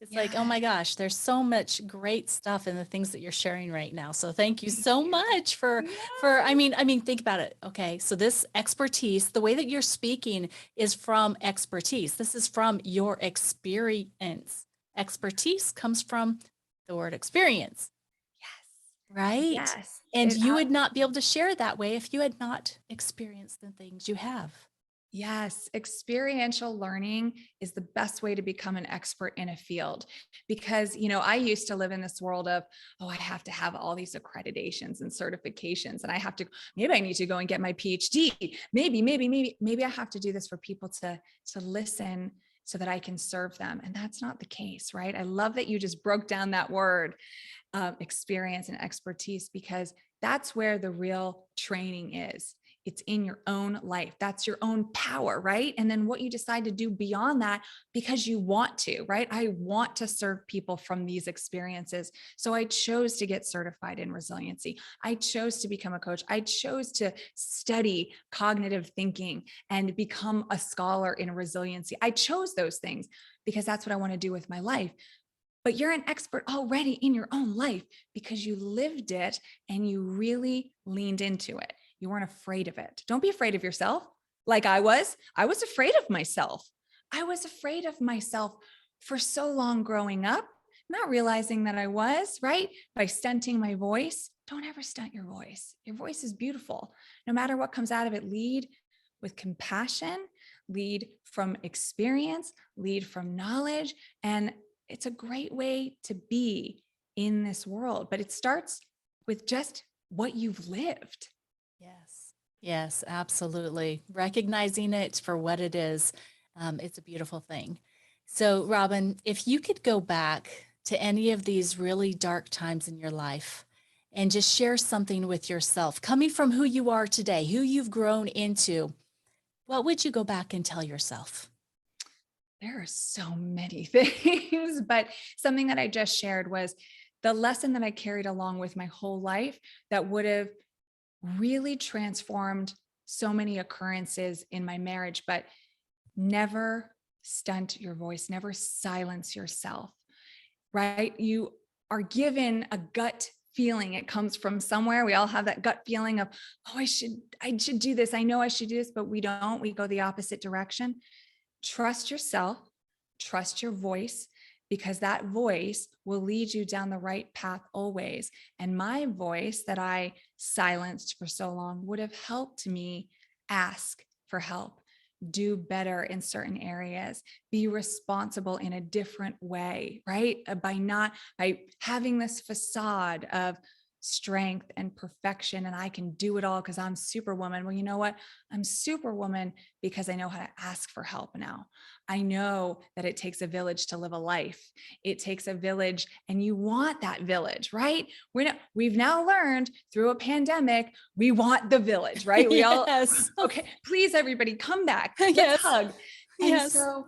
It's like, oh Yes. my gosh, there's so much great stuff in the things that you're sharing right now. So thank you Thank so you. much for I mean think about it. Okay. So this expertise, the way that you're speaking is from expertise. This is from your experience. Expertise comes from the word experience, right? Yes. And It you would not be able to share that way if you had not experienced the things you have. Yes, experiential learning is the best way to become an expert in a field because, I used to live in this world of, oh, I have to have all these accreditations and certifications and I have to, maybe I need to go and get my PhD. Maybe I have to do this for people to listen so that I can serve them. And that's not the case, right? I love that you just broke down that word, experience and expertise, because that's where the real training is. It's in your own life. That's your own power, right? And then what you decide to do beyond that because you want to, right? I want to serve people from these experiences. So I chose to get certified in resiliency. I chose to become a coach. I chose to study cognitive thinking and become a scholar in resiliency. I chose those things because that's what I want to do with my life. but you're an expert already in your own life because you lived it and you really leaned into it. You weren't afraid of it. Don't be afraid of yourself like I was. I was afraid of myself. I was afraid of myself for so long growing up, not realizing that I was, right? By stunting my voice. Don't ever stunt your voice. Your voice is beautiful. No matter what comes out of it, lead with compassion, lead from experience, lead from knowledge. And it's a great way to be in this world, but it starts with just what you've lived. Yes. Yes, absolutely. Recognizing it for what it is, it's a beautiful thing. So, Robin, if you could go back to any of these really dark times in your life and just share something with yourself, coming from who you are today, who you've grown into, what would you go back and tell yourself? There are so many things, but something that I just shared was the lesson that I carried along with my whole life that would have really transformed so many occurrences in my marriage, but never stunt your voice, never silence yourself, right? You are given a gut feeling. It comes from somewhere. We all have that gut feeling of, oh, I should do this. I know I should do this, but we don't. We go the opposite direction. Trust yourself, trust your voice, because that voice will lead you down the right path always. And my voice that I silenced for so long would have helped me ask for help, do better in certain areas, be responsible in a different way, right? By having this facade of strength and perfection and I can do it all because I'm superwoman. Well, you know what? I'm superwoman because I know how to ask for help now. I know that it takes a village to live a life. It takes a village and you want that village, right? We've now learned through a pandemic, we want the village, right? We all, Yes. okay, please everybody come back. Let's Yes. hug. And Yes. so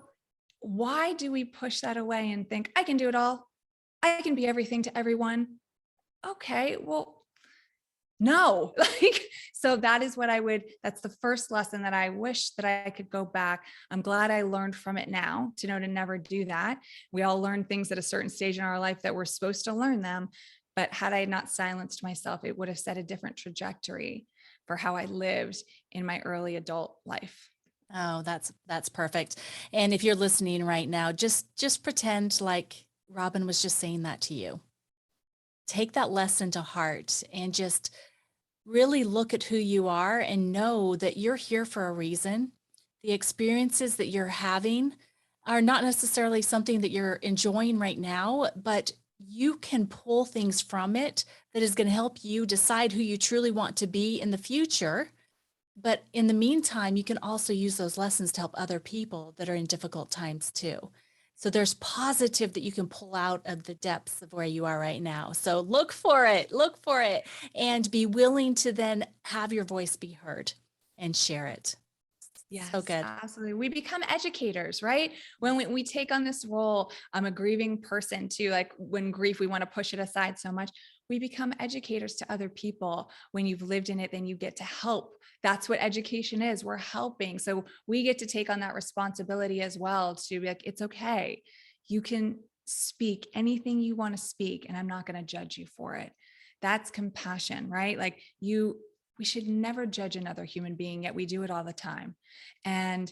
why do we push that away and think I can do it all? I can be everything to everyone. Okay, well, no. Like, so that's the first lesson that I wish that I could go back. I'm glad I learned from it now to know to never do that. We all learn things at a certain stage in our life that we're supposed to learn them. But had I not silenced myself, it would have set a different trajectory for how I lived in my early adult life. Oh, that's perfect. And if you're listening right now, just pretend like Robin was just saying that to you. Take that lesson to heart and just really look at who you are and know that you're here for a reason. The experiences that you're having are not necessarily something that you're enjoying right now, but you can pull things from it that is going to help you decide who you truly want to be in the future. But in the meantime, you can also use those lessons to help other people that are in difficult times too. So there's positive that you can pull out of the depths of where you are right now. So look for it, and be willing to then have your voice be heard and share it. So Yes, good. absolutely. We become educators, right? When we take on this role, I'm a grieving person too. Like when grief, we want to push it aside so much. We become educators to other people. When you've lived in it, then you get to help. That's what education is. We're helping. So we get to take on that responsibility as well to be like, it's okay. You can speak anything you want to speak, and I'm not going to judge you for it. That's compassion, right? We should never judge another human being, yet we do it all the time. And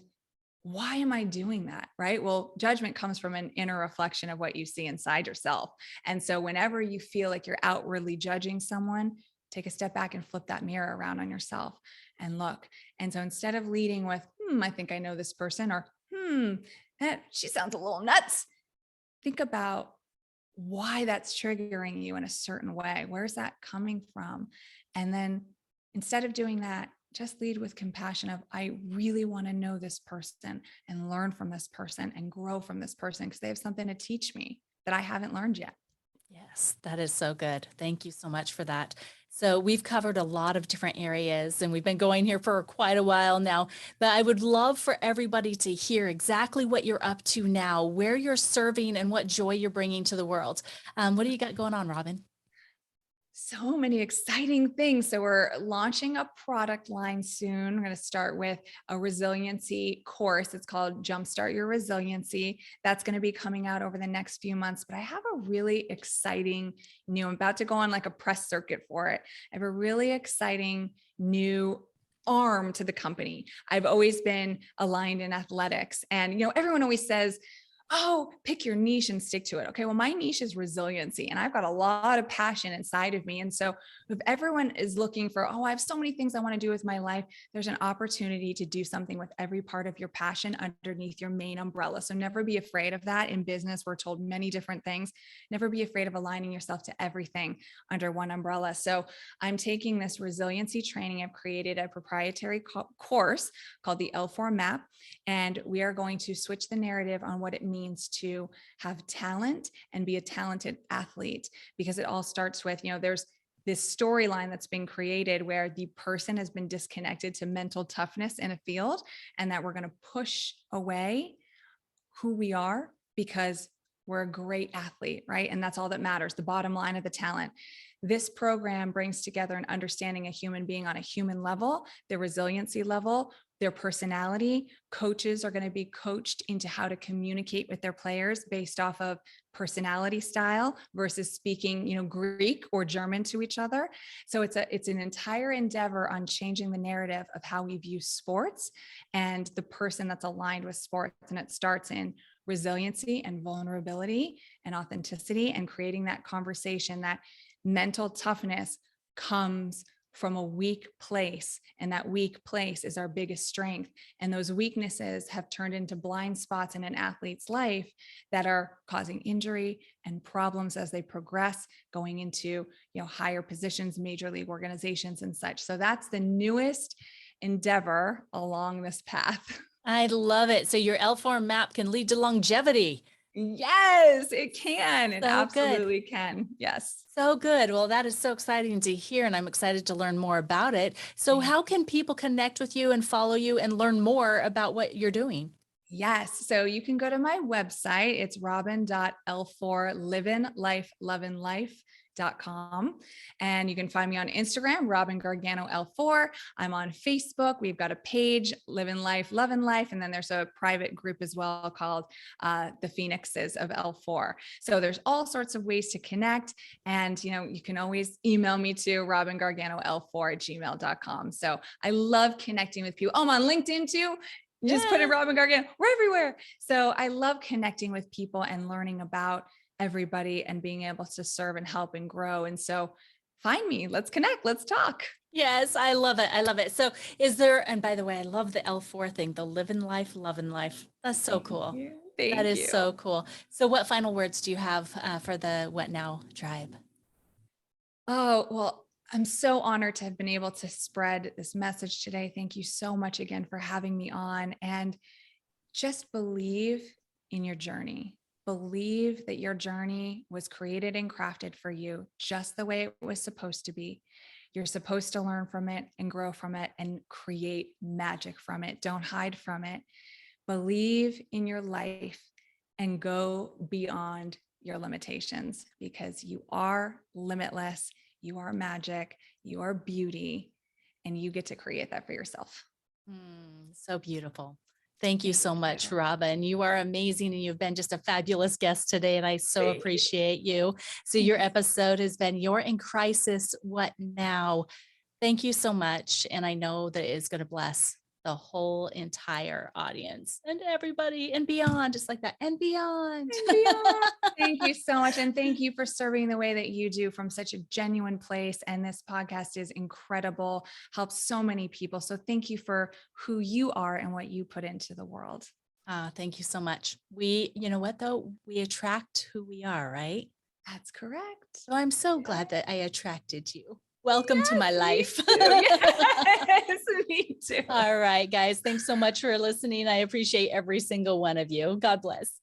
why am I doing that? Right. Well, judgment comes from an inner reflection of what you see inside yourself. And so whenever you feel like you're outwardly judging someone, take a step back and flip that mirror around on yourself and look. And so instead of leading with, I think I know this person, or, she sounds a little nuts, think about why that's triggering you in a certain way. Where's that coming from? And then instead of doing that, just lead with compassion of, I really want to know this person and learn from this person and grow from this person because they have something to teach me that I haven't learned yet. Yes, that is so good. Thank you so much for that. So we've covered a lot of different areas and we've been going here for quite a while now, but I would love for everybody to hear exactly what you're up to now, where you're serving and what joy you're bringing to the world. What do you got going on, Robin? So many exciting things. So we're launching a product line soon. We're going to start with a resiliency course. It's called Jumpstart Your Resiliency. That's going to be coming out over the next few months. But I have a really exciting new, I'm about to go on like a press circuit for it. I have a really exciting new arm to the company. I've always been aligned in athletics. And, everyone always says, oh, pick your niche and stick to it. Okay, well, my niche is resiliency, and I've got a lot of passion inside of me. And so, if everyone is looking for, oh, I have so many things I want to do with my life, there's an opportunity to do something with every part of your passion underneath your main umbrella. So, never be afraid of that. In business, we're told many different things. Never be afraid of aligning yourself to everything under one umbrella. So, I'm taking this resiliency training. I've created a proprietary course called the L4 Map, and we are going to switch the narrative on what it means to have talent and be a talented athlete, because it all starts with, there's this storyline that's been created where the person has been disconnected to mental toughness in a field, and that we're going to push away who we are because we're a great athlete, right? And that's all that matters, the bottom line of the talent. This program brings together an understanding a human being on a human level, their resiliency level, their personality. Coaches are going to be coached into how to communicate with their players based off of personality style versus speaking, Greek or German to each other. So it's an entire endeavor on changing the narrative of how we view sports and the person that's aligned with sports. And it starts in resiliency and vulnerability and authenticity, and creating that conversation that mental toughness comes from a weak place, and that weak place is our biggest strength. And those weaknesses have turned into blind spots in an athlete's life that are causing injury and problems as they progress, going into, higher positions, major league organizations and such. So that's the newest endeavor along this path. I love it. So your L4 map can lead to longevity. Yes, it can. It So good. absolutely can. Yes. So good. Well, that is so exciting to hear, and I'm excited to learn more about it. So how can people connect with you and follow you and learn more about what you're doing? Yes. So you can go to my website. It's robin.l4livinlife.com. And you can find me on Instagram, Robin Gargano L4. I'm on Facebook. We've got a page, Live in Life, Love in Life. And then there's a private group as well called the Phoenixes of L4. So there's all sorts of ways to connect. And, you can always email me to robingarganoL4@gmail.com. So I love connecting with people. Oh, I'm on LinkedIn too. Just put in Robin Gargano. We're everywhere. So I love connecting with people and learning about everybody and being able to serve and help and grow. And so find me. Let's connect. Let's talk. Yes, I love it. I love it. So is there, and by the way, I love the L4 thing, the live in life, love in life. That's so cool. That is so cool. So what final words do you have for the What Now tribe? Oh, well, I'm so honored to have been able to spread this message today. Thank you so much again for having me on. And just believe in your journey. Believe that your journey was created and crafted for you just the way it was supposed to be. You're supposed to learn from it and grow from it and create magic from it. Don't hide from it. Believe in your life and go beyond your limitations, because you are limitless. You are magic. You are beauty, and you get to create that for yourself. So beautiful. Thank you so much, Robin. You are amazing, and you've been just a fabulous guest today, and I so appreciate you. So your episode has been You're in Crisis, What Now? Thank you so much. And I know that it is going to bless the whole entire audience and everybody and beyond, just like that, and beyond. And beyond. Thank you so much. And thank you for serving the way that you do from such a genuine place. And this podcast is incredible, helps so many people. So thank you for who you are and what you put into the world. Thank you so much. You know what though? We attract who we are, right? That's correct. So I'm so glad that I attracted you. Welcome to my life. Yes, me too. All right, guys. Thanks so much for listening. I appreciate every single one of you. God bless.